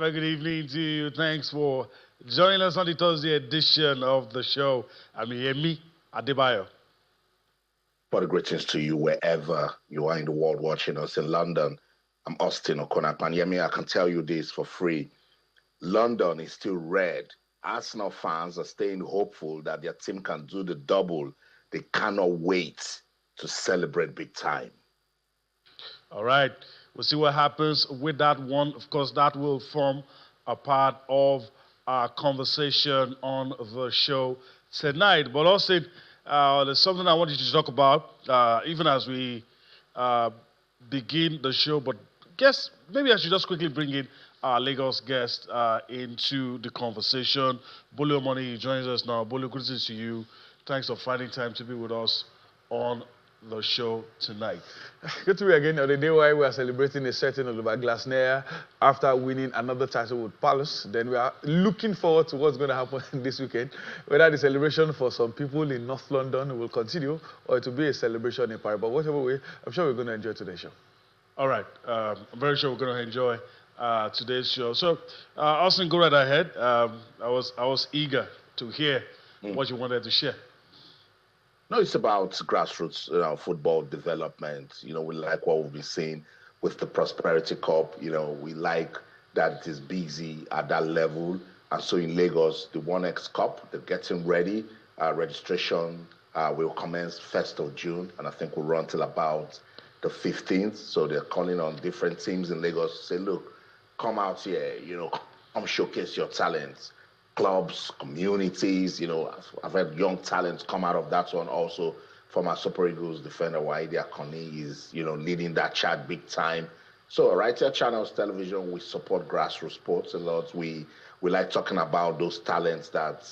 Very good evening to you. Thanks for joining us on the Thursday edition of the show. I'm Yemi Adebayo. What a greetings to you wherever you are in the world watching us. In London, I'm Austin Okonakpan. Yemi, I can tell you this for free. London is still red. Arsenal fans are staying hopeful that their team can do the double. They cannot wait to celebrate big time. All right. We'll see what happens with that one. Of course, that will form a part of our conversation on the show tonight. But also, there's something I want you to talk about, even as we begin the show. But guess maybe I should just quickly bring in our Lagos guest into the conversation. Bolu Omoni joins us now. Bolu, good to see you. Thanks for finding time to be with us on the show tonight. Good to be again on the day where we are celebrating a certain Oliver Glasner after winning another title with Palace. Then we are looking forward to what's going to happen this weekend. Whether the celebration for some people in North London will continue or it will be a celebration in Paris. But whatever way, I'm sure we're going to enjoy today's show. All right. I'm very sure we're going to enjoy today's show. So, Austin, go right ahead. I was eager to hear what you wanted to share. No, it's about grassroots football development. We like what we've been seeing with the Prosperity Cup. We like that it is busy at that level. And so in Lagos, the 1X Cup, they're getting ready. Registration will commence 1st of June, and I think will run till about the 15th. So they're calling on different teams in Lagos to say, look, come out here, come showcase your talents. Clubs, communities, I've had young talents come out of that one also. Former Super Eagles defender Waidi Akoni is, leading that chat big time. So right here, Channels Television, we support grassroots sports a lot. We like talking about those talents that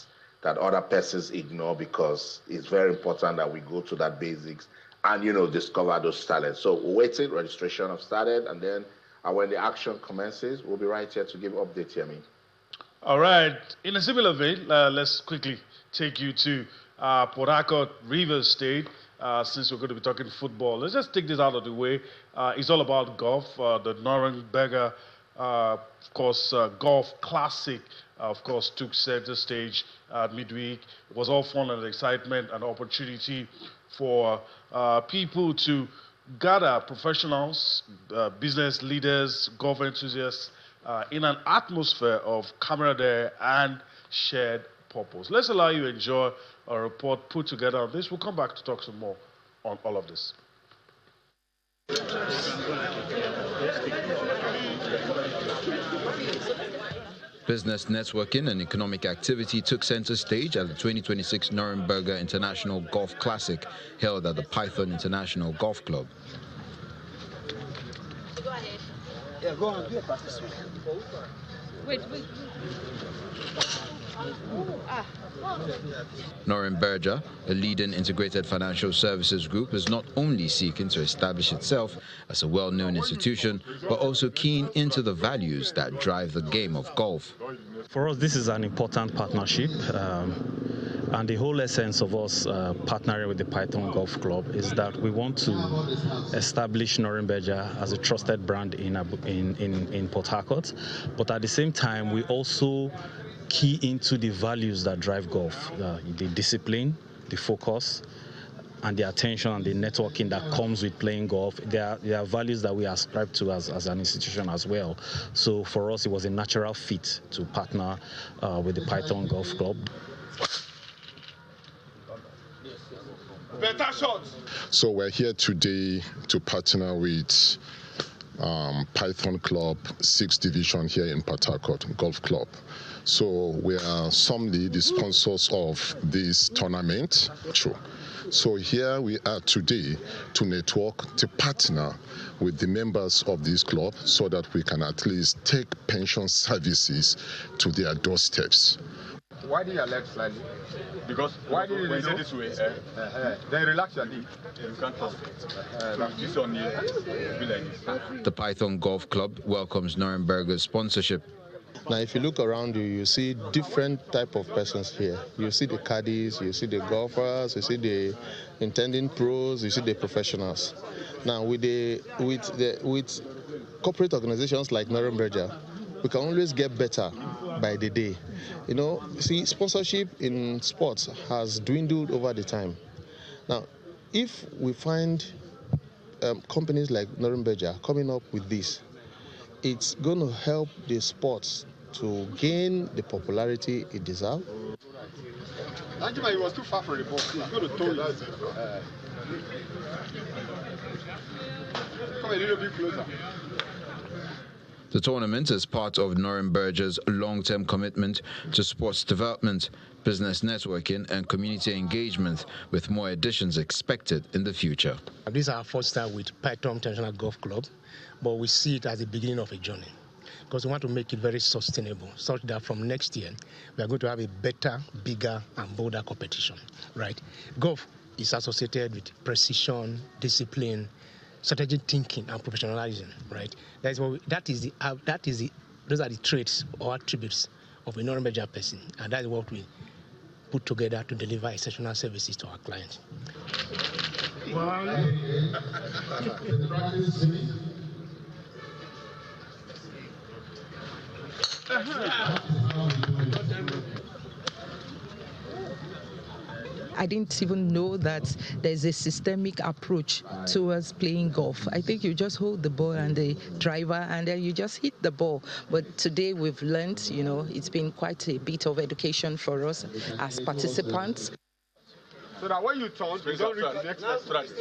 other persons ignore, because it's very important that we go to that basics and, discover those talents. So we're waiting, registration have started, and then when the action commences, we'll be right here to give updates, Yemi. All right. In a similar vein, let's quickly take you to Port Harcourt, Rivers State, since we're going to be talking football. Let's just take this out of the way. It's all about golf. The Nuremberger, Golf Classic, took center stage midweek. It was all fun and excitement and opportunity for people to gather professionals, business leaders, golf enthusiasts, in an atmosphere of camaraderie and shared purpose. Let's allow you to enjoy a report put together on this. We'll come back to talk some more on all of this. Business networking and economic activity took center stage at the 2026 Nuremberger International Golf Classic held at the Python International Golf Club. Go ahead. Yeah, go on, do a practice. Wait. Nuremberger, a leading integrated financial services group, is not only seeking to establish itself as a well-known institution, but also keen into the values that drive the game of golf. For us, this is an important partnership, and the whole essence of us partnering with the Python Golf Club is that we want to establish Nuremberger as a trusted brand in Port Harcourt, but at the same time, we also key into the values that drive golf, the discipline, the focus, and the attention and the networking that comes with playing golf. There are values that we ascribe to as an institution as well. So for us, it was a natural fit to partner with the Python Golf Club. Better shots. So we're here today to partner with Python Club 6th Division here in Port Harcourt Golf Club. So we are solely the sponsors of this tournament. True. So here we are today to network, to partner with the members of this club so that we can at least take pension services to their doorsteps. Why did your leg slightly? Because why did you say this way? Then relax your knee. You can't trust it. This on you be like this. The Python Golf Club welcomes Nuremberger's sponsorship. Now, if you look around you see different type of persons here. You see the caddies, you see the golfers, you see the intending pros, you see the professionals. Now, with corporate organizations like Nuremberger, we can always get better by the day. You know, see, sponsorship in sports has dwindled over the time. Now, if we find companies like Norimberger coming up with this, it's going to help the sports to gain the popularity it deserves. Angela, he was too far from the ball. He's going to throw it. Come a little bit closer. The tournament is part of Norimberger's long-term commitment to sports development, business networking and community engagement, with more editions expected in the future. This is our first time with Python International Golf Club, but we see it as the beginning of a journey because we want to make it very sustainable, such that from next year we are going to have a better, bigger and bolder competition, right? Golf is associated with precision, discipline, strategic thinking and professionalism, right? Those are the traits or attributes of a Norimberger person, and that is what we put together to deliver exceptional services to our clients. I didn't even know that there's a systemic approach towards playing golf. I think you just hold the ball and the driver and then you just hit the ball. But today we've learned, you know, it's been quite a bit of education for us as participants. So that when you turn, you don't reach the next person.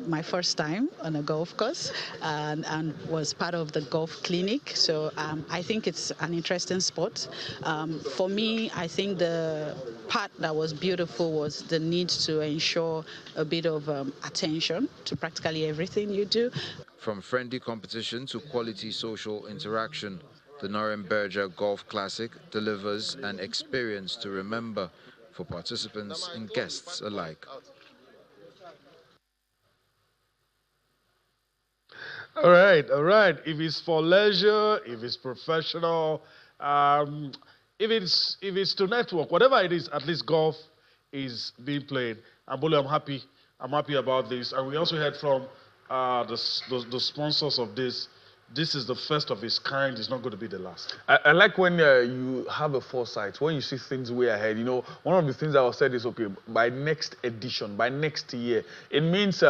My first time on a golf course and was part of the golf clinic. So I think it's an interesting sport. For me, I think the part that was beautiful was the need to ensure a bit of attention to practically everything you do. From friendly competition to quality social interaction, the Norimberger Golf Classic delivers an experience to remember for participants and guests alike. All right. If it's for leisure, if it's professional, if it's to network, whatever it is, at least golf is being played. And Bolu, I'm happy about this. And we also heard from the sponsors of this. This is the first of its kind. It's not going to be the last. I like when you have a foresight, when you see things way ahead. You know, one of the things I was said is, okay, by next edition, by next year, it means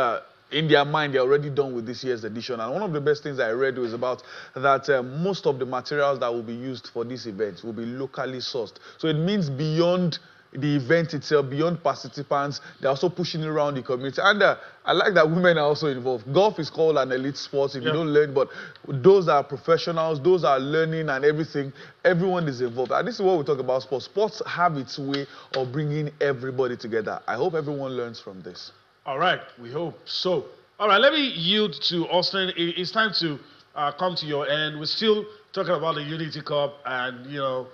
in their mind they're already done with this year's edition. And one of the best things I read was about that most of the materials that will be used for this event will be locally sourced. So it means beyond the event itself, beyond participants, they're also pushing around the community. And I like that women are also involved. Golf is called an elite sport if you don't learn, but those are professionals, those are learning and everything. Everyone is involved. And this is what we talk about sports. Sports have its way of bringing everybody together. I hope everyone learns from this. All right, we hope so. All right, let me yield to Austin. It's time to come to your end. We're still talking about the Unity Cup and, you know,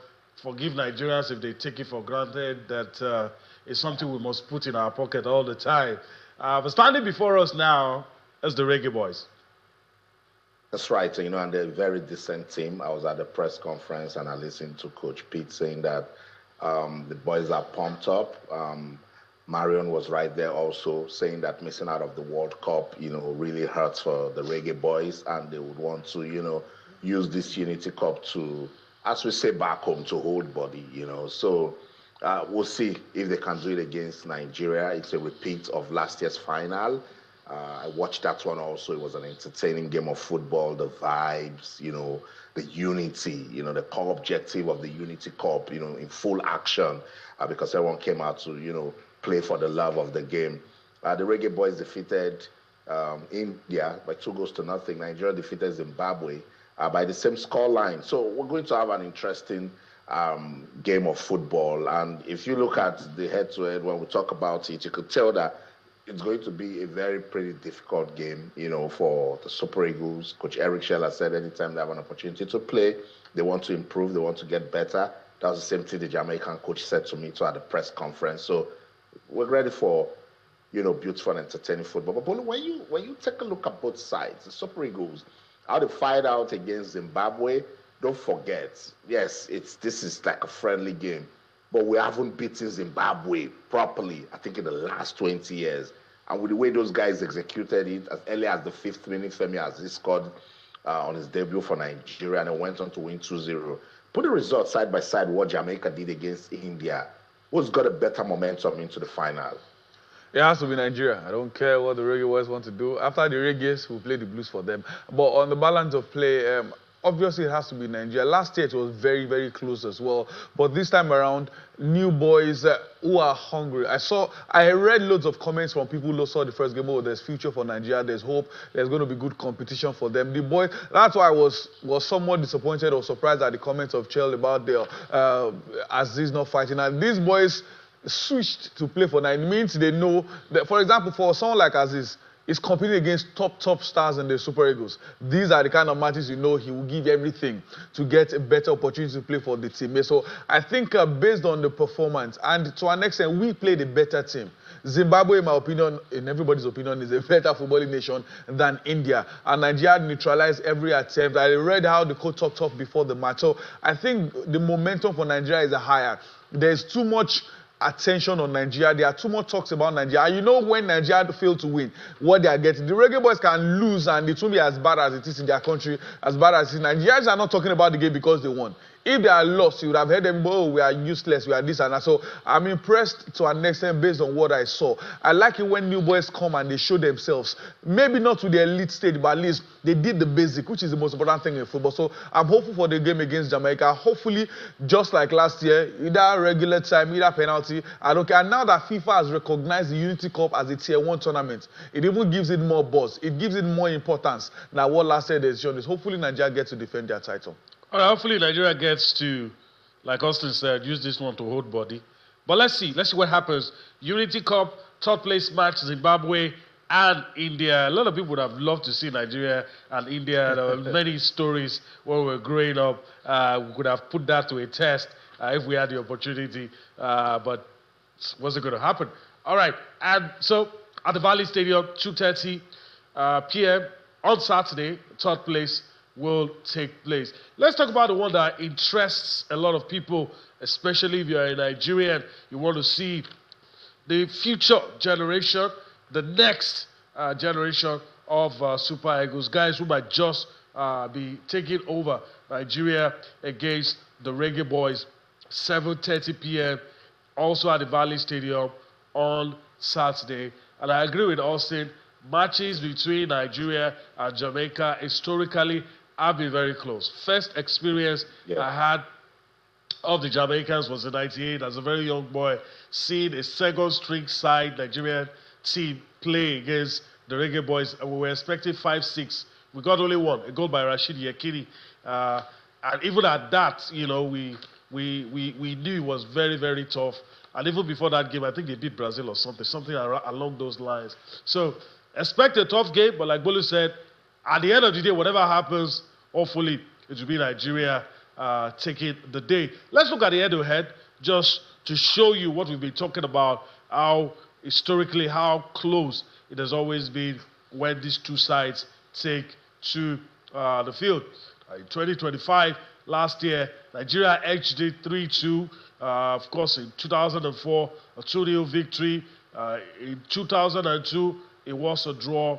forgive Nigerians if they take it for granted that it's something we must put in our pocket all the time. But standing before us now is the Reggae Boys. That's right, you know, and they're a very decent team. I was at the press conference and I listened to Coach Pete saying that the boys are pumped up. Marion was right there also saying that missing out of the World Cup, you know, really hurts for the Reggae Boys, and they would want to, you know, use this Unity Cup to, as we say back home, to hold body, you know. So we'll see if they can do it against Nigeria. It's a repeat of last year's final. I watched that one also. It was an entertaining game of football, the vibes, you know, the unity, you know, the core objective of the Unity Cup, you know, in full action because everyone came out to, you know, play for the love of the game. The Reggae Boys defeated India by 2-0. Nigeria defeated Zimbabwe by the same scoreline. So we're going to have an interesting game of football. And if you look at the head-to-head, when we talk about it, you could tell that it's going to be a pretty difficult game, you know, for the Super Eagles. Coach Eric Scheller said anytime they have an opportunity to play, they want to improve, they want to get better. That was the same thing the Jamaican coach said to me too at the press conference. So we're ready for, you know, beautiful and entertaining football. But when you take a look at both sides, the Super Eagles, how they fight out against Zimbabwe, don't forget, yes, this is like a friendly game, but we haven't beaten Zimbabwe properly, I think, in the last 20 years. And with the way those guys executed it, as early as the 5th minute, Femi Aziz scored on his debut for Nigeria, and he went on to win 2-0. Put the results side by side, what Jamaica did against India. Who's got a better momentum into the final? It has to be Nigeria. I don't care what the Reggae Boys want to do. After the Reggaes, we'll play the blues for them. But on the balance of play, obviously it has to be Nigeria. Last year it was very, very close as well. But this time around, new boys who are hungry. I read loads of comments from people who saw the first game. Oh, there's future for Nigeria. There's hope. There's going to be good competition for them. The boys. That's why I was somewhat disappointed or surprised at the comments of Chell about the Aziz not fighting. And these boys switched to play for Nigeria. It means they know that, for example, for someone like Aziz, is competing against top stars in the Super Eagles. These are the kind of matches you know he will give everything to get a better opportunity to play for the team. So I think based on the performance, and to an extent, we played a better team. Zimbabwe, in my opinion, in everybody's opinion, is a better footballing nation than India. And Nigeria neutralized every attempt. I read how the coach talked tough before the match. So I think the momentum for Nigeria is higher. There's too much attention on Nigeria. There are too much talks about Nigeria. And you know when Nigeria fail to win, what they are getting. The Reggae Boys can lose and it won't be as bad as it is in their country, as bad as it is. Nigerians are not talking about the game because they won. If they are lost, you would have heard them, oh, we are useless, we are this and that. So I'm impressed to an extent based on what I saw. I like it when new boys come and they show themselves. Maybe not to the elite stage, but at least they did the basic, which is the most important thing in football. So I'm hopeful for the game against Jamaica. Hopefully, just like last year, either regular time, either penalty. I don't care. And now that FIFA has recognized the Unity Cup as a Tier 1 tournament, it even gives it more buzz. It gives it more importance than what last year they showed us. Hopefully, Nigeria gets to defend their title. All right, hopefully Nigeria gets to, like Austin said, use this one to hold body. But let's see what happens. Unity Cup, third place match, Zimbabwe and India. A lot of people would have loved to see Nigeria and India. There were many stories when we were growing up. We could have put that to a test if we had the opportunity, but it wasn't going to happen. All right, and so at the Valley Stadium, 2:30 p.m. on Saturday, third place will take place. Let's talk about the one that interests a lot of people, especially if you're a Nigerian. You want to see the future generation, the next generation of Super Eagles, guys who might just be taking over Nigeria against the Reggae Boys, 7:30 p.m. also at the Valley Stadium on Saturday. And I agree with Austin, matches between Nigeria and Jamaica historically have been very close. First experience I had of the Jamaicans was in '98 as a very young boy, seeing a second-string side Nigerian team play against the Reggae Boys, and we were expecting 5-6. We got only one, a goal by Rashid Yekini. And even at that, you know, we knew it was very, very tough. And even before that game, I think they beat Brazil or something along those lines. So expect a tough game, but like Bolu said, at the end of the day, whatever happens, hopefully it will be Nigeria taking the day. Let's look at the head-to-head just to show you what we've been talking about, how historically, how close it has always been when these two sides take to the field. In 2025, last year, Nigeria edged it 3-2. Of course, in 2004, a 2-0 victory. In 2002, it was a draw.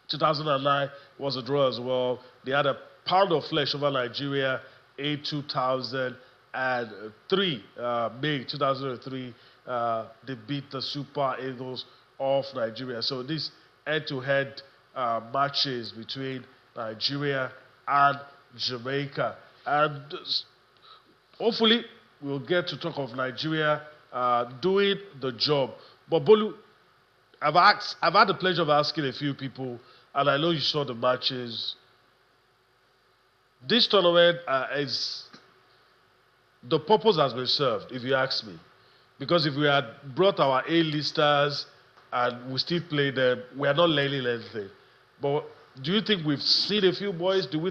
2009 was a draw as well. They had a pound of flesh over Nigeria in 2003. May 2003, they beat the Super Eagles of Nigeria. So these head-to-head matches between Nigeria and Jamaica. And hopefully we'll get to talk of Nigeria doing the job. But Bolu, I've had the pleasure of asking a few people, and I know you saw the matches. This tournament the purpose has been served, if you ask me. Because if we had brought our A-listers and we still play them, we are not learning anything. But do you think we've seen a few boys? Do you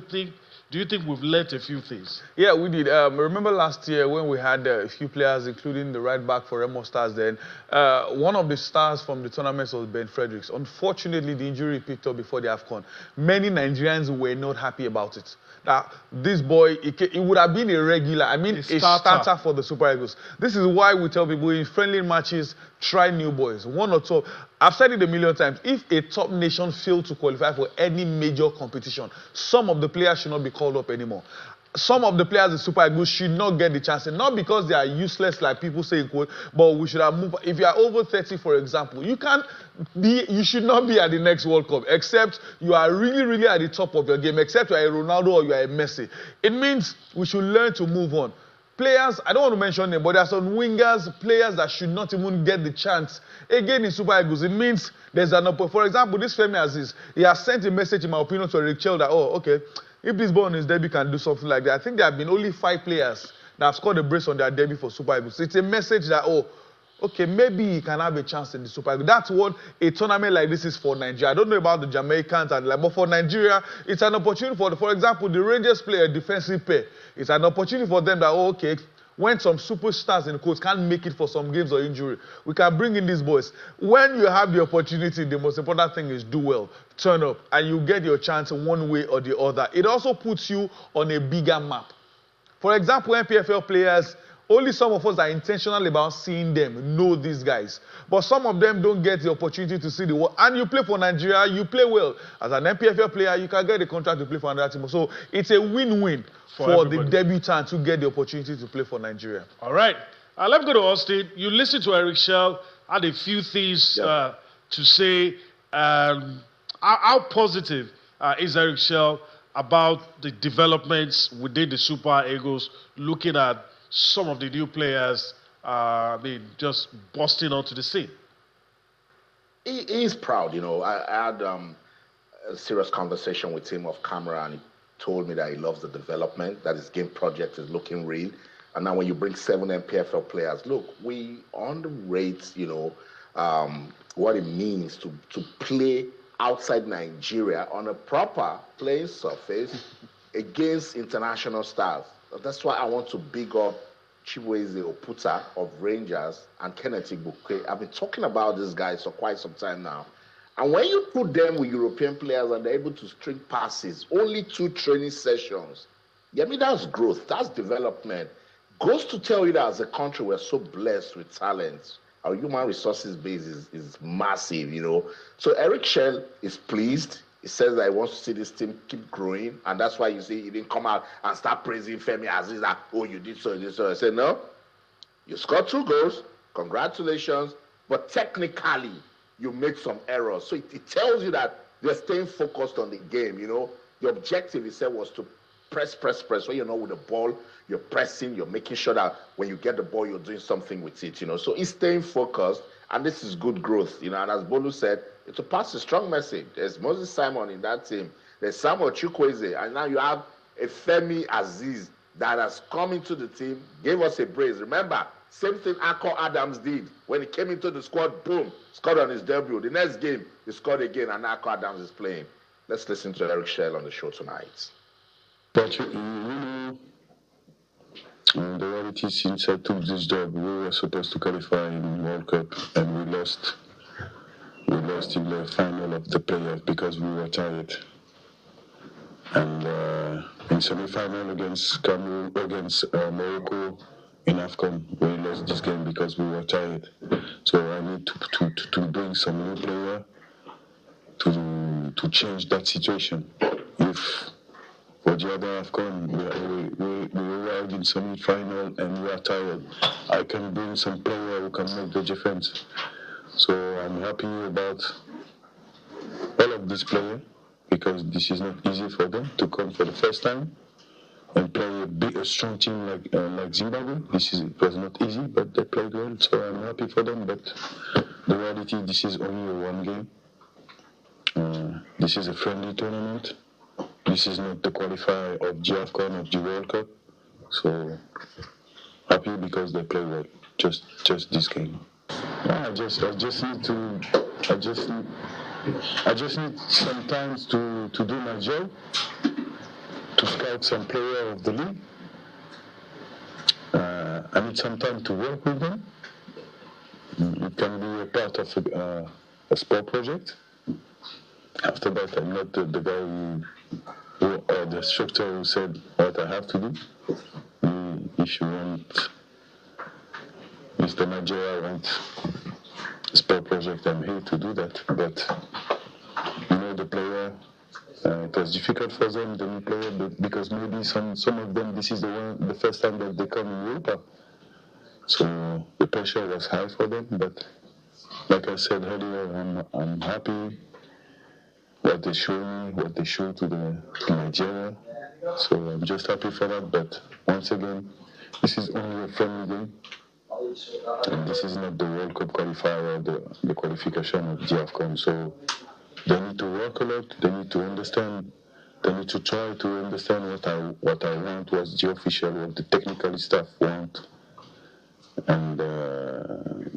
think we've learnt a few things? Yeah, we did. Remember last year when we had a few players, including the right back for Remo Stars then, one of the stars from the tournament was Ben Fredericks. Unfortunately, the injury picked up before the AFCON. Many Nigerians were not happy about it. That this boy, it would have been a regular, a starter for the Super Eagles. This is why we tell people in friendly matches, try new boys. One or two. I've said it a million times. If a top nation failed to qualify for any major competition, some of the players should not be called up anymore. Some of the players in Super Eagles should not get the chance, and not because they are useless like people say in quote, but we should have moved. If you are over 30, for example, you should not be at the next World Cup, except you are really, really at the top of your game, except you are a Ronaldo or you are a Messi. It means we should learn to move on. Players, I don't want to mention them, but there are some wingers, players that should not even get the chance. Again, in Super Eagles, it means there's an opportunity. For example, this Femi Aziz, he has sent a message, in my opinion, to Eric Chell that, oh, okay, if this ball on his debut can do something like that. I think there have been only 5 players that have scored a brace on their debut for Super Eagles. It's a message that, oh, okay, maybe he can have a chance in the Super Eagles. That's what a tournament like this is for Nigeria. I don't know about the Jamaicans, but for Nigeria, it's an opportunity for example, the Rangers play a defensive pair. It's an opportunity for them that, oh, okay, when some superstars in coach can't make it for some games or injury, we can bring in these boys. When you have the opportunity, the most important thing is do well, turn up, and you get your chance one way or the other. It also puts you on a bigger map. For example, NPFL players, only some of us are intentional about seeing them, know these guys. But some of them don't get the opportunity to see the world. And you play for Nigeria, you play well. As an NPFL player, you can get a contract to play for another team. So it's a win-win for the debutant to get the opportunity to play for Nigeria. All right. Let's go to Austin. You listened to Eric Shell, had a few things to say. How positive is Eric Shell about the developments within the Super Eagles, looking at some of the new players just busting onto the scene? He's proud, you know. I had a serious conversation with him off camera, and he told me that he loves the development, that his game project is looking real. And now when you bring 7 MPFL players, look, we underrate, you know, what it means to play outside Nigeria on a proper playing surface against international stars. That's why I want to big up Chibueze Oputa of Rangers and Kenneth Igbuke. I've been talking about these guys for quite some time now. And when you put them with European players and they're able to string passes, only 2 training sessions, yeah, I mean, that's growth, that's development. Goes to tell you that as a country, we're so blessed with talent. Our human resources base is massive, you know. So Eric Shell is pleased. He says that he wants to see this team keep growing, and that's why you see he didn't come out and start praising Femi Aziz that, oh, you did so, you did so. I said, no, you scored 2 goals, congratulations, but technically you made some errors. So it tells you that they're staying focused on the game, you know. The objective, he said, was to press. When you're not with the ball, you're pressing, you're making sure that when you get the ball, you're doing something with it, you know. So he's staying focused, and this is good growth, you know. And as Bolu said, to pass a strong message. There's Moses Simon in that team. There's Samuel Chukwueze. And now you have a Femi Aziz that has come into the team, gave us a brace. Remember, same thing Akko Adams did. When he came into the squad, boom, scored on his debut. The next game, he scored again, and Akko Adams is playing. Let's listen to Eric Shell on the show tonight. But you know, the reality since I took this job, we were supposed to qualify in World Cup, and we lost. We lost in the final of the playoff because we were tired. And in semi-final against Cameroon, against Morocco in AFCON, we lost this game because we were tired. So I need to bring some new player to change that situation. If for the other AFCON we arrived in semi-final and we are tired, I can bring some player who can make the difference. So I'm happy about all of these players because this is not easy for them to come for the first time and play a strong team like Zimbabwe. It was not easy, but they played well, so I'm happy for them. But the reality, this is only a 1 game. This is a friendly tournament. This is not the qualifier of the AFCON of the World Cup. So happy because they play well. Just this game. I just need some time to do my job, to scout some player of the league. I need some time to work with them. It can be a part of a sport project. After that, I'm not the guy or the instructor who said what I have to do. If you want, Mr. Nigeria, I want sport project, I'm here to do that. But the player, it was difficult for them, the new player, because maybe some of them, this is the first time that they come in Europa. So the pressure was high for them. But like I said earlier, I'm happy what they show me, what they show to Nigeria. So I'm just happy for that. But once again, this is only a friendly game. And this is not the World Cup qualifier or the qualification of the AFCON. So they need to work a lot. They need to understand. They need to try to understand what I want, what the official, what the technical staff want. And the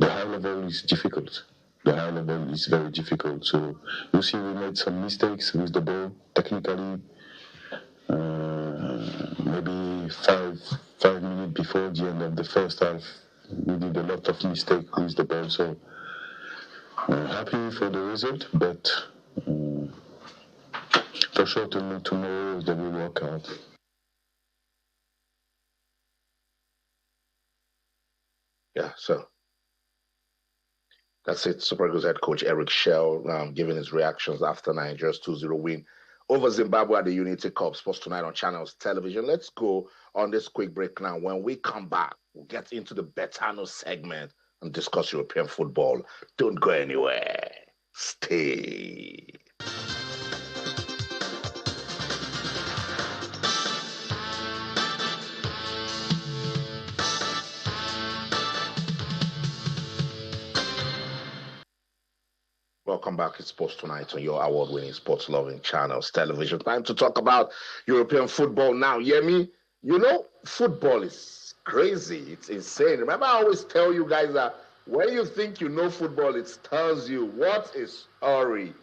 high level is difficult. The high level is very difficult. So you see, we made some mistakes with the ball technically. Maybe five minutes before the end of the first half, we did a lot of mistakes with the ball. So happy for the result, but for sure tomorrow they will work out. Yeah, so that's it. Super Eagles head coach Eric Shell giving his reactions after Nigeria's 2-0 win over Zimbabwe at the Unity Cup. Sports Tonight on Channels Television. Let's go on this quick break now. When we come back, we'll get into the Betano segment and discuss European football. Don't go anywhere. Stay. Welcome back to Sports Tonight on your award-winning sports-loving channels television. Time to talk about European football now. Yemi, football is crazy. It's insane. Remember, I always tell you guys that when you think you know football, it tells you what a story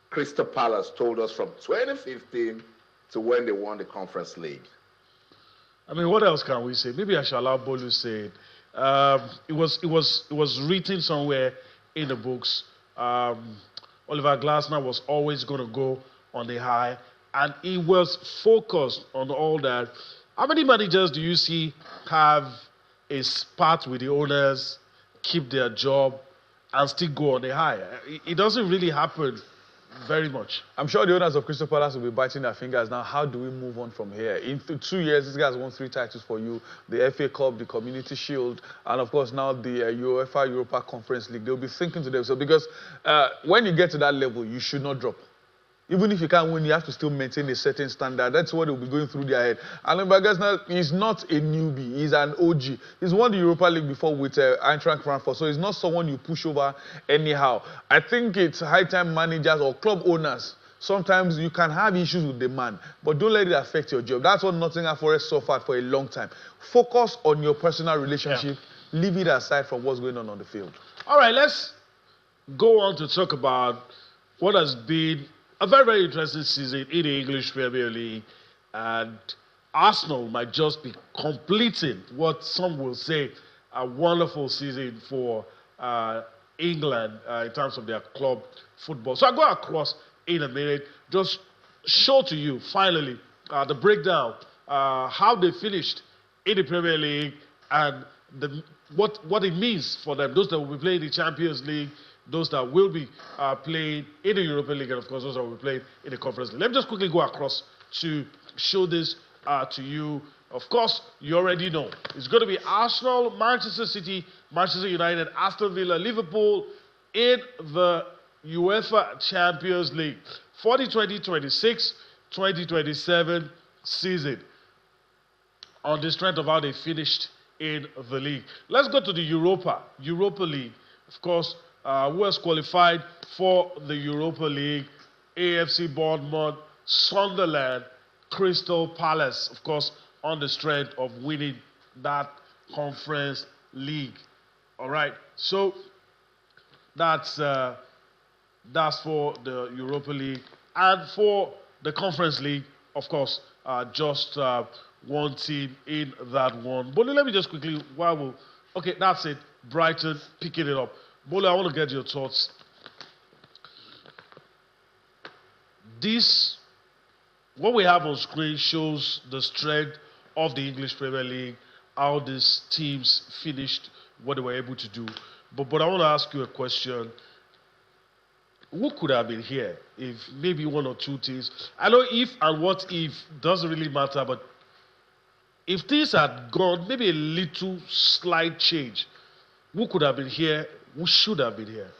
Crystal Palace told us from 2015 to when they won the Conference League. I mean, what else can we say? Maybe I shall allow Bolu say it. It was written somewhere in the books. Oliver Glasner was always going to go on the high, and he was focused on all that. How many managers do you see have a spat with the owners, keep their job, and still go on the high? It doesn't really happen very much. I'm sure the owners of Crystal Palace will be biting their fingers now. How do we move on from here? In 2 years, this guy's won 3 titles for you. The FA Cup, the Community Shield, and of course now the UEFA Europa Conference League. They'll be thinking to themselves, because when you get to that level, you should not drop. Even if you can't win, you have to still maintain a certain standard. That's what will be going through their head. And Glasner is not a newbie. He's an OG. He's won the Europa League before with Eintracht Frankfurt, so he's not someone you push over anyhow. I think it's high-time managers or club owners. Sometimes you can have issues with the man, but don't let it affect your job. That's what Nottingham Forest suffered for a long time. Focus on your personal relationship. Yeah. Leave it aside from what's going on the field. All right, let's go on to talk about what has been a very, very interesting season in the English Premier League, and Arsenal might just be completing what some will say a wonderful season for England in terms of their club football. So I'll go across in a minute, just show to you finally the breakdown, how they finished in the Premier League and what it means for them, those that will be playing the Champions League, those that will be playing in the Europa League, and of course those that will be playing in the Conference League. Let me just quickly go across to show this to you. Of course, you already know. It's going to be Arsenal, Manchester City, Manchester United, Aston Villa, Liverpool in the UEFA Champions League for the 2026-2027 season, on the strength of how they finished in the league. Let's go to the Europa League. Of course, who has qualified for the Europa League? AFC Bournemouth, Sunderland, Crystal Palace, of course, on the strength of winning that Conference League. All right, so that's for the Europa League. And for the Conference League, of course, just one team in that one. But let me just quickly, okay, that's it. Brighton picking it up. Bole, I want to get your thoughts. What we have on screen shows the strength of the English Premier League, how these teams finished, what they were able to do. But I want to ask you a question. Who could have been here if maybe one or two things? I know if and what if doesn't really matter, but if things had gone maybe a little slight change, who could have been here? Who should have been here?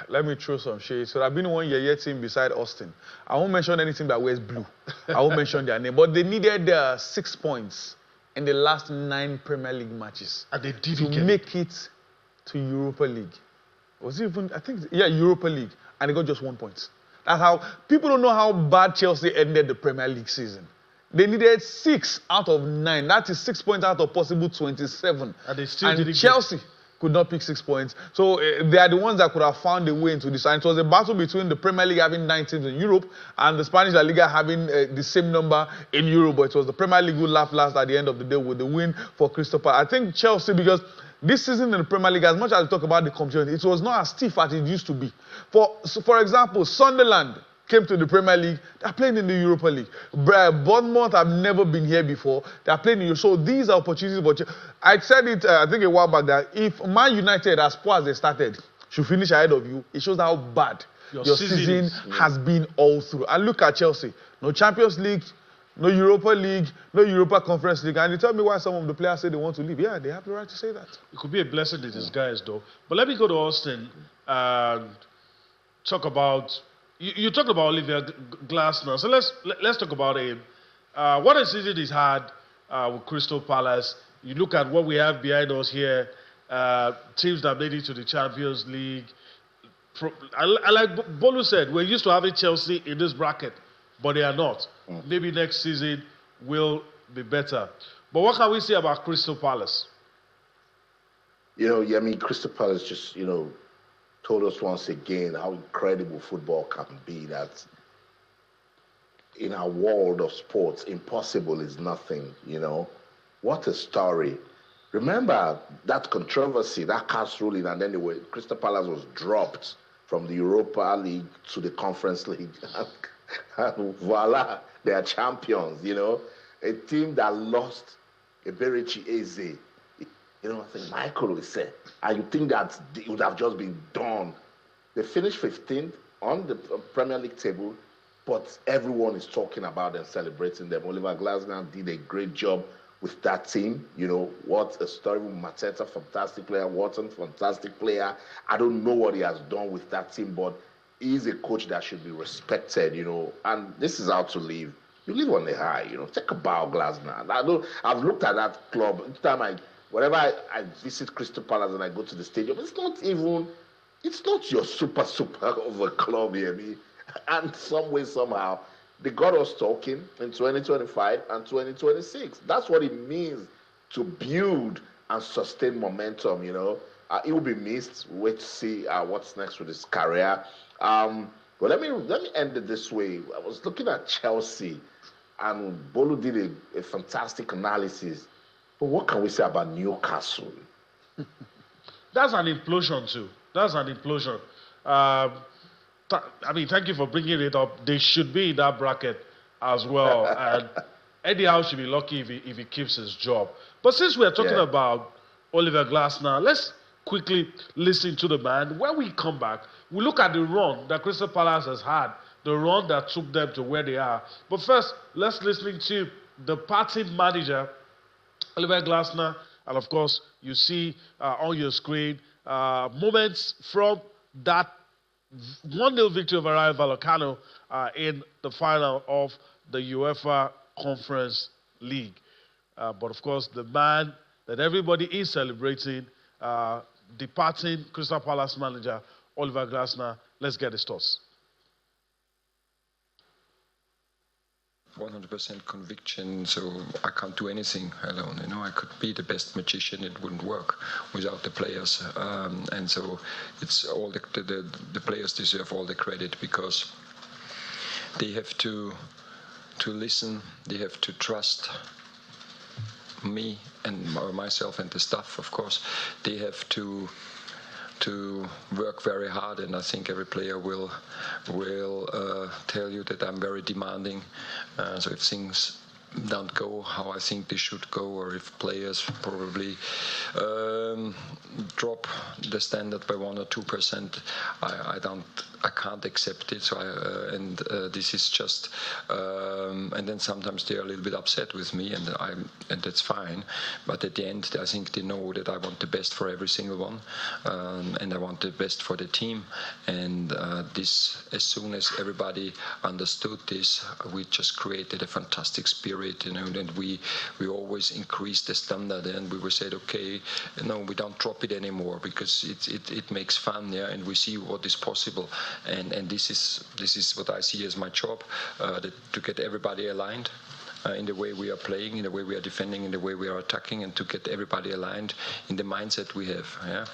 Let me throw some shade. So I've been one year team beside Austin. I won't mention anything that wears blue. I won't mention their name. But they needed 6 points in the last 9 Premier League matches. And they didn't to make it to Europa League. Was it even, I think, yeah, Europa League. And they got just 1 point. That's how, people don't know how bad Chelsea ended the Premier League season. They needed 6 out of 9. That is 6 points out of possible 27. And they still didn't Chelsea could not pick 6 points. So they are the ones that could have found a way into this. And it was a battle between the Premier League having 9 teams in Europe and the Spanish La Liga having the same number in Europe. But it was the Premier League who laughed last at the end of the day with the win for Crystal Palace. I think Chelsea, because this season in the Premier League, as much as we talk about the competition, it was not as stiff as it used to be. For example, Sunderland came to the Premier League, they're playing in the Europa League. Bournemouth have never been here before. They're playing in Europe. So these are opportunities. But I said it, I think a while back, that if Man United, as poor as they started, should finish ahead of you, it shows how bad your season has been all through. And look at Chelsea. No Champions League, no Europa League, no Europa Conference League. And you tell me why some of the players say they want to leave. Yeah, they have the right to say that. It could be a blessing in disguise, though. But let me go to Austin and talk about... You talked about Olivier Glasner, so let's talk about him. What a season he's had with Crystal Palace. You look at what we have behind us here, teams that made it to the Champions League. Like Bolu said, we're used to having Chelsea in this bracket, but they are not. Maybe next season will be better. But what can we say about Crystal Palace? I mean, Crystal Palace just, told us once again how incredible football can be, that in our world of sports, impossible is nothing, What a story. Remember that controversy, that cast ruling, and then Crystal Palace was dropped from the Europa League to the Conference League. And voila, they are champions, A team that lost Eberichi Eze. I think Michael will say, and you think that it would have just been done. They finished 15th on the Premier League table, but everyone is talking about them, celebrating them. Oliver Glasner did a great job with that team. What a story. Mateta, fantastic player. Watson, fantastic player. I don't know what he has done with that team, but he's a coach that should be respected, and this is how to live. You live on the high, Take a bow, Glasner. I've looked at that club. Each time whenever I visit Crystal Palace and I go to the stadium, it's not your super of a club here, me. And some way, somehow, they got us talking in 2025 and 2026. That's what it means to build and sustain momentum, It will be missed. Wait to see what's next with his career. But let me end it this way. I was looking at Chelsea, and Bolu did a fantastic analysis. But what can we say about Newcastle? That's an implosion too. That's an implosion. Thank you for bringing it up. They should be in that bracket as well. And Eddie Howe should be lucky if he keeps his job. But since we're talking about Oliver Glasner, let's quickly listen to the man. When we come back, we look at the run that Crystal Palace has had, the run that took them to where they are. But first, let's listen to the party manager, Oliver Glasner, and of course, you see on your screen moments from that 1-0 victory over Rayo Vallecano in the final of the UEFA Conference League. But of course, the man that everybody is celebrating, departing Crystal Palace manager Oliver Glasner. Let's get his thoughts. 100% conviction, so I can't do anything alone. I could be the best magician, it wouldn't work without the players. And so it's all the players deserve all the credit, because they have to listen, they have to trust me and myself and the staff, of course. They have to work very hard, and I think every player will tell you that I'm very demanding. So if things don't go how I think they should go, or if players probably drop the standard by 1 or 2%, I can't accept it. So this is just, and then sometimes they're a little bit upset with me, and that's fine. But at the end, I think they know that I want the best for every single one, and I want the best for the team. And this, as soon as everybody understood this, we just created a fantastic spirit, and we always increased the standard, and we were said, okay, we don't drop it anymore because it makes fun, yeah, and we see what is possible. And this is what I see as my job, to get everybody aligned in the way we are playing, in the way we are defending, in the way we are attacking, and to get everybody aligned in the mindset we have. Yeah?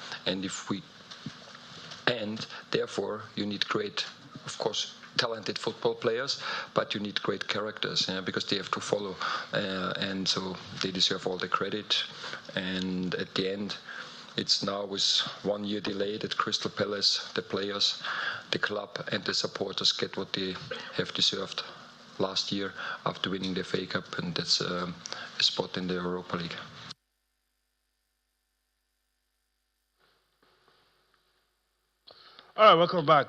And therefore you need great, of course, talented football players, but you need great characters, because they have to follow, and so they deserve all the credit. And at the end, it's now with 1 year delay that Crystal Palace, the players, the club and the supporters get what they have deserved last year after winning the FA Cup, and that's a spot in the Europa League. All right, welcome back.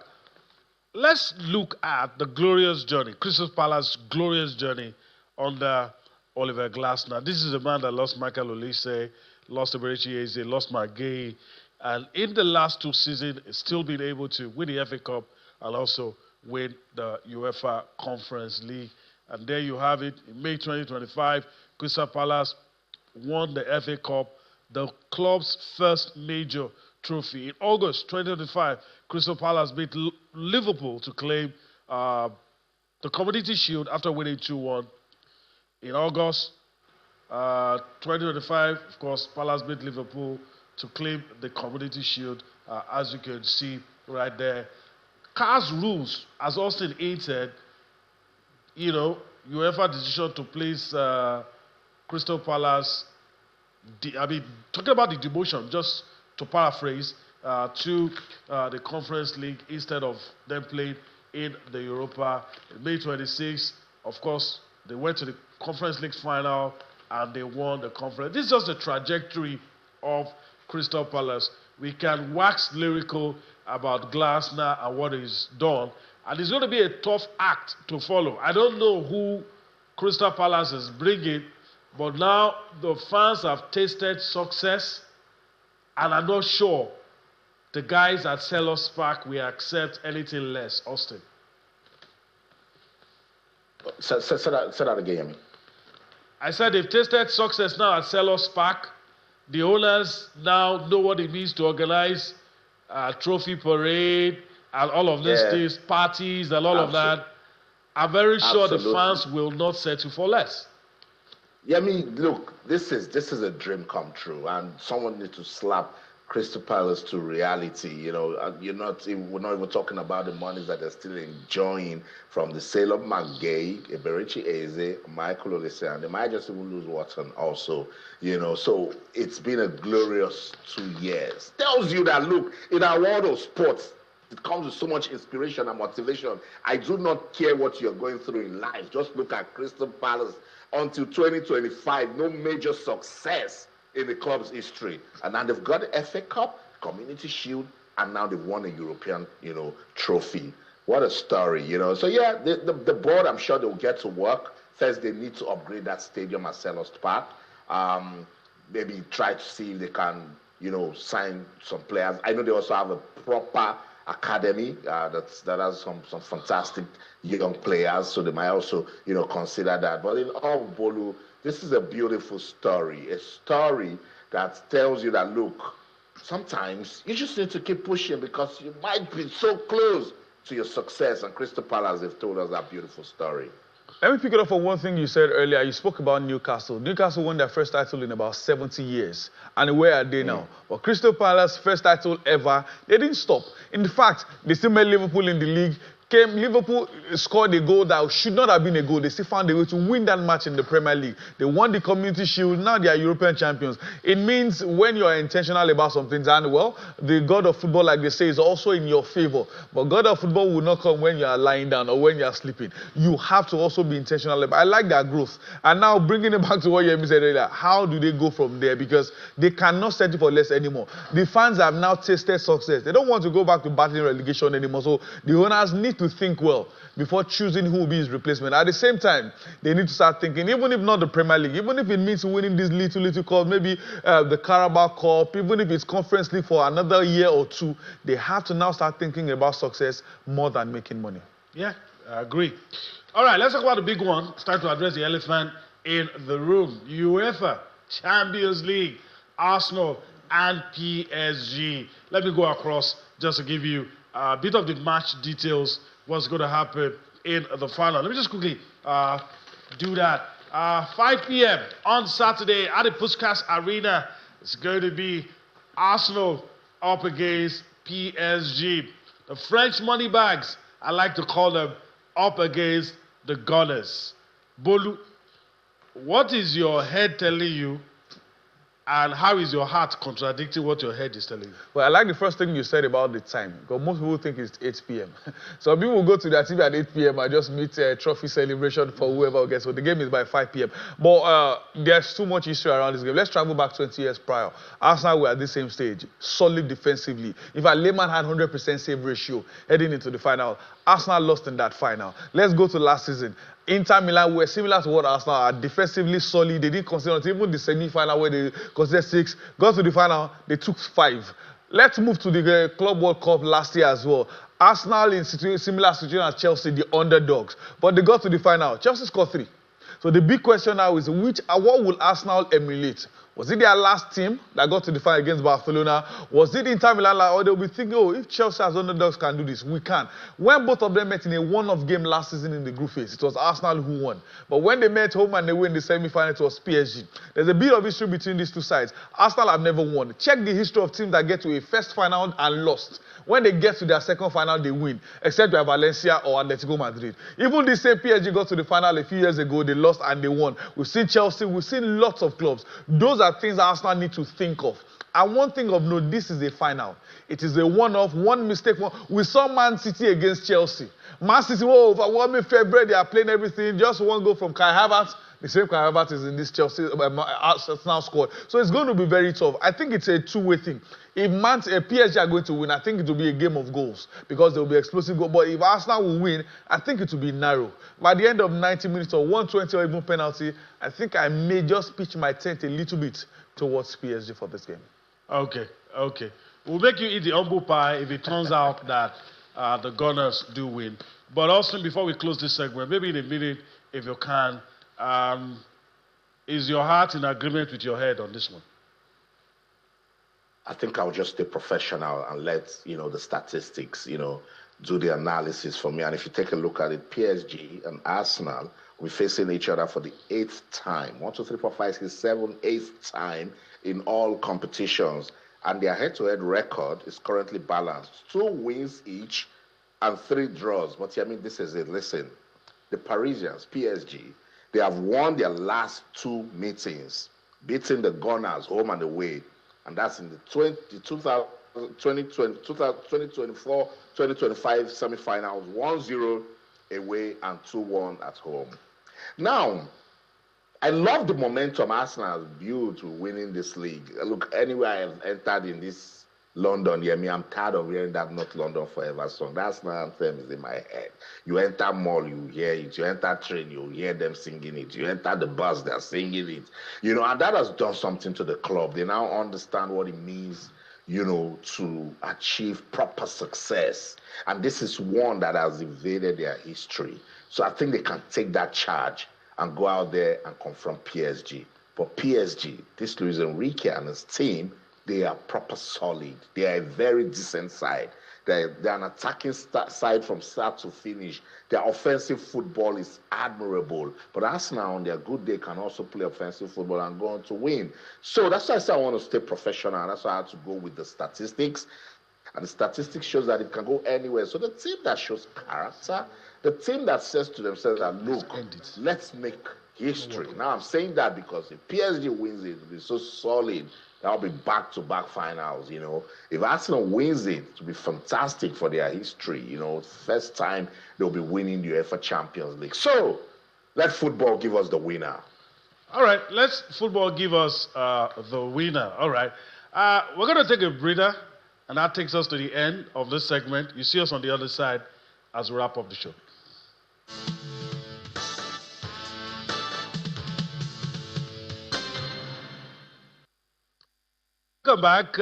Let's look at the glorious journey, Crystal Palace's glorious journey under Oliver Glasner. This is a man that lost Michael Olise, lost Eberechi Eze, lost Magay, and in the last 2 seasons, still been able to win the FA Cup and also win the UEFA Conference League. And there you have it. In May 2025, Crystal Palace won the FA Cup, the club's first major trophy. In August 2025, Crystal Palace beat Liverpool to claim the Community Shield after winning 2-1. In August 2025, of course, Palace beat Liverpool to claim the Community Shield, as you can see right there. CAS rules, as Austin hinted, UEFA decision to place Crystal Palace, talking about the demotion, just to paraphrase, to the Conference League instead of them playing in the Europa. May 26th, of course, they went to the Conference League final and they won the conference. This is just the trajectory of Crystal Palace. We can wax lyrical about Glasner and what he's done, and it's going to be a tough act to follow. I don't know who Crystal Palace is bringing, but now the fans have tasted success, and I'm not sure the guys at Selhurst Park will accept anything less. Austin. Say that again. I said they've tasted success now at Selhurst Park. The owners now know what it means to organize a trophy parade and all of these things, parties and all of that. I'm very sure the fans will not settle for less. Yeah, look, this is a dream come true, and someone needs to slap Crystal Palace to reality. We're not even talking about the monies that they're still enjoying from the sale of Magay, Eberechi Eze, Michael Olise, and they might just even lose Watson also. So it's been a glorious 2 years. Tells you that, look, in our world of sports, it comes with so much inspiration and motivation. I do not care what you're going through in life. Just look at Crystal Palace until 2025, no major success in the club's history. And now they've got the FA Cup, Community Shield, and now they've won a European, trophy. What a story, So yeah, the board, I'm sure they'll get to work. First, they need to upgrade that stadium at Selhurst Park. Maybe try to see if they can, sign some players. I know they also have a proper academy that has some fantastic young players, so they might also, consider that. But in all, Bolu, this is a beautiful story, a story that tells you that, look, sometimes you just need to keep pushing because you might be so close to your success. And Crystal Palace have told us that beautiful story. Let me pick it up on one thing you said earlier. You spoke about Newcastle. Newcastle won their first title in about 70 years. And where are they now? Well, Crystal Palace, first title ever. They didn't stop. In fact, they still met Liverpool in the league Liverpool scored a goal that should not have been a goal. They still found a way to win that match in the Premier League. They won the Community Shield. Now they are European champions. It means when you are intentional about some things, and well, the God of football, like they say, is also in your favor. But God of football will not come when you are lying down or when you are sleeping. You have to also be intentional. I like that growth. And now bringing it back to what Yemi said earlier, how do they go from there? Because they cannot settle for less anymore. The fans have now tasted success. They don't want to go back to battling relegation anymore. So the owners need to think well before choosing who will be his replacement. At the same time, they need to start thinking, even if not the Premier League, even if it means winning this little cup, maybe the Carabao Cup, even if it's Conference League for another year or two, they have to now start thinking about success more than making money. Yeah, I agree. All right, let's talk about the big one. It's time to address the elephant in the room. UEFA Champions League, Arsenal and PSG. Let me go across just to give you a bit of the match details, what's going to happen in the final. Let me just quickly do that. 5 p.m. on Saturday at the Puskas Arena, it's going to be Arsenal up against PSG. The French money bags, I like to call them, up against the Gunners. Bolu, what is your head telling you? And how is your heart contradicting what your head is telling you? Well, I like the first thing you said about the time, because most people think it's 8 p.m. Some people will go to their TV at 8 p.m. and just meet a trophy celebration for whoever gets. So the game is by 5 p.m. But there's too much history around this game. Let's travel back 20 years prior. Arsenal were at the same stage, solid defensively. In fact, Lehmann had 100% save ratio heading into the final. Arsenal lost in that final. Let's go to last season. Inter Milan were similar to what Arsenal are, defensively solid. They didn't consider until even the semi-final where they considered 6. Got to the final, they took 5. Let's move to the Club World Cup last year as well. Arsenal in similar situation as Chelsea, the underdogs. But they got to the final. Chelsea scored 3. So the big question now is what will Arsenal emulate? Was it their last team that got to the final against Barcelona? Was it Inter Milan? Or they'll be thinking, oh, if Chelsea as underdogs can do this, we can. When both of them met in a one-off game last season in the group phase, it was Arsenal who won. But when they met home and they win the semi-final, it was PSG. There's a bit of history between these two sides. Arsenal have never won. Check the history of teams that get to a first final and lost. When they get to their second final, they win, except by Valencia or Atletico Madrid. Even the same PSG got to the final a few years ago, they lost and they won. We've seen Chelsea, we've seen lots of clubs. Those are things that Arsenal need to think of. And one thing of note, this is a final. It is a one-off, one mistake. We saw Man City against Chelsea. Man City, for 1 February, they are playing everything. Just one goal from Kai Havertz. The same Kai Havertz is in this Chelsea Arsenal squad. So it's going to be very tough. I think it's a two-way thing. If PSG are going to win, I think it will be a game of goals because there will be explosive goals. But if Arsenal will win, I think it will be narrow. By the end of 90 minutes or 120 or even penalty, I think I may just pitch my tent a little bit towards PSG for this game. Okay. We'll make you eat the humble pie if it turns out that the Gunners do win. But also, before we close this segment, maybe in a minute, if you can, is your heart in agreement with your head on this one? I think I'll just stay professional and let, the statistics, do the analysis for me. And if you take a look at it, PSG and Arsenal will be facing each other for the 8th time. 1, 2, 3, 4, 5, 6, 7, 8th time in all competitions. And their head-to-head record is currently balanced. 2 wins each and 3 draws. But this is it. Listen, the Parisians, PSG, they have won their last 2 meetings, beating the Gunners home and away. And that's in the 2024-2025 semi-finals, 1-0 away and 2-1 at home. Now, I love the momentum Arsenal has built to winning this league. Look, anywhere I have entered in this London, I'm tired of hearing that "Not London Forever" song. That Arsenal anthem is in my head. You enter mall, you hear it. You enter train, you hear them singing it. You enter the bus, they're singing it. And that has done something to the club. They now understand what it means, to achieve proper success. And this is one that has invaded their history. So I think they can take that charge and go out there and confront PSG. But PSG, this Luis Enrique and his team, they are proper solid. They are a very decent side. They're an attacking side from start to finish. Their offensive football is admirable. But Arsenal, on their good day, can also play offensive football and go on to win. So that's why I said I want to stay professional. That's why I had to go with the statistics. And the statistics shows that it can go anywhere. So the team that shows character, the team that says to themselves that, look, let's make history. Now, I'm saying that because if PSG wins it, it'll be so solid. That'll be back-to-back finals, you know. If Arsenal wins it, it'll be fantastic for their history, you know. First time they'll be winning the UEFA Champions League. So, let football give us the winner. All right, let's football give us the winner. All right. We're going to take a breather, and that takes us to the end of this segment. You see us on the other side as we wrap up the show. Welcome back.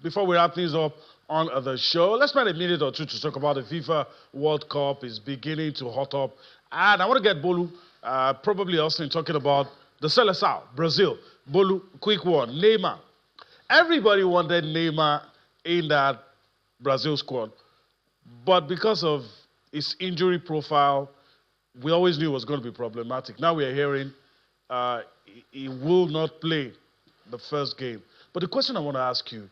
Before we wrap things up on the show, let's spend a minute or two to talk about the FIFA World Cup. It's beginning to hot up. And I want to get Bolu, probably Austin, talking about the Seleção, Brazil. Bolu, quick one. Neymar. Everybody wanted Neymar in that Brazil squad. But because of his injury profile, we always knew it was going to be problematic. Now we are hearing he will not play the first game. But the question I want to ask you,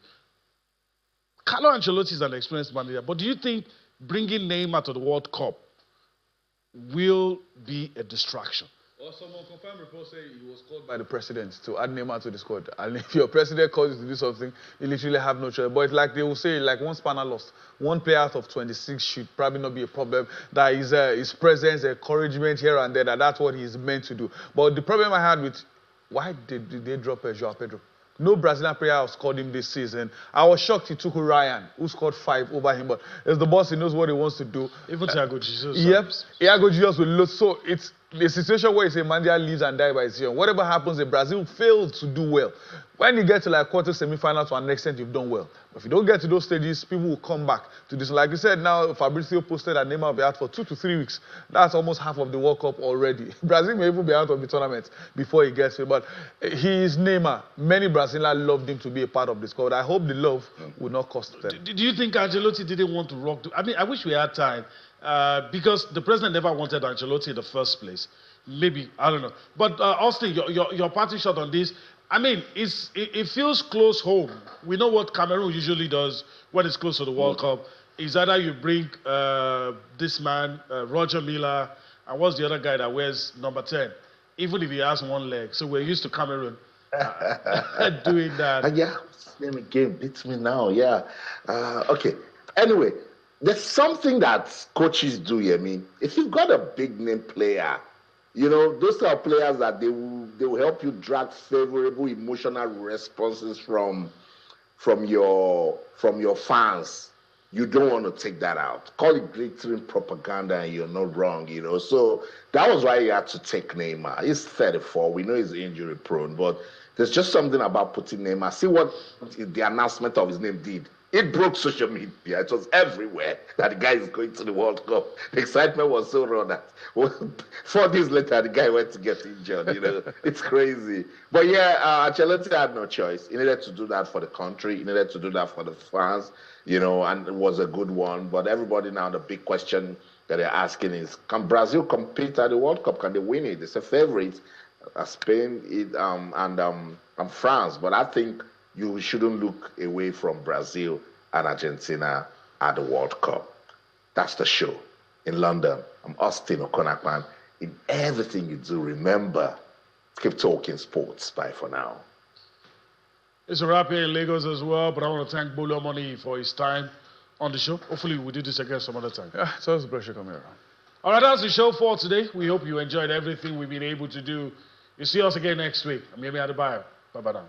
Carlo Ancelotti is an experienced manager, but do you think bringing Neymar to the World Cup will be a distraction? Or someone confirmed report saying he was called by the president to add Neymar to the squad. And if your president calls you to do something, you literally have no choice. But it's like they will say, like one spanner lost. One player out of 26 should probably not be a problem. That is his presence, encouragement here and there, that's what he's meant to do. But the problem I had with, why did they drop João Pedro? No Brazilian player has scored him this season. I was shocked he took Ryan, who scored 5 over him. But as the boss, he knows what he wants to do. Even Thiago Jesus. Yep. Thiago Jesus will lose. So it's the situation where it's a man that lives and dies by his own. Whatever happens, if Brazil fails to do well, when you get to like quarter, semi-final, to an extent, you've done well. But if you don't get to those stages, people will come back to this. Like you said, now Fabrizio posted that Neymar will be out for 2 to 3 weeks. That's almost half of the World Cup already. Brazil may even be out of the tournament before he gets here. But he is Neymar. Many Brazilians loved him to be a part of the squad. I hope the love will not cost them. Do you think Ancelotti didn't want to rock? I mean, I wish we had time. Because the president never wanted Ancelotti in the first place. Maybe, I don't know. But Austin, your party shot on this, I mean, it feels close home. We know what Cameroon usually does when it's close to the World Cup. Is either you bring this man, Roger Miller, and what's the other guy that wears number 10? Even if he has one leg. So we're used to Cameroon doing that. Yeah, name again beats me now. Yeah. Okay. Anyway, there's something that coaches do. I mean, if you've got a big name player, you know, those are players that they will help you drag favorable emotional responses from your fans. You don't want to take that out. Call it glittering propaganda, and you're not wrong, you know. So that was why you had to take Neymar. He's 34. We know he's injury prone, but there's just something about putting Neymar. See what the announcement of his name did. It broke social media. It was everywhere that the guy is going to the World Cup. The excitement was so raw that 4 days later, the guy went to get injured. You know, it's crazy. But yeah, Ancelotti had no choice. He needed to do that for the country. He needed to do that for the fans. You know, and it was a good one. But everybody now, the big question that they're asking is, can Brazil compete at the World Cup? Can they win it? It's a favorite. Spain and France. But I think you shouldn't look away from Brazil and Argentina at the World Cup. That's the show. In London, I'm Austin Okonakman. In everything you do, remember, keep talking sports. Bye for now. It's a wrap here in Lagos as well, but I want to thank Bolu Omoni for his time on the show. Hopefully we'll do this again some other time. Yeah, it's always a pleasure coming around. All right, that's the show for today. We hope you enjoyed everything we've been able to do. You'll see us again next week. I'm Yemi Adebayo. Bye-bye now.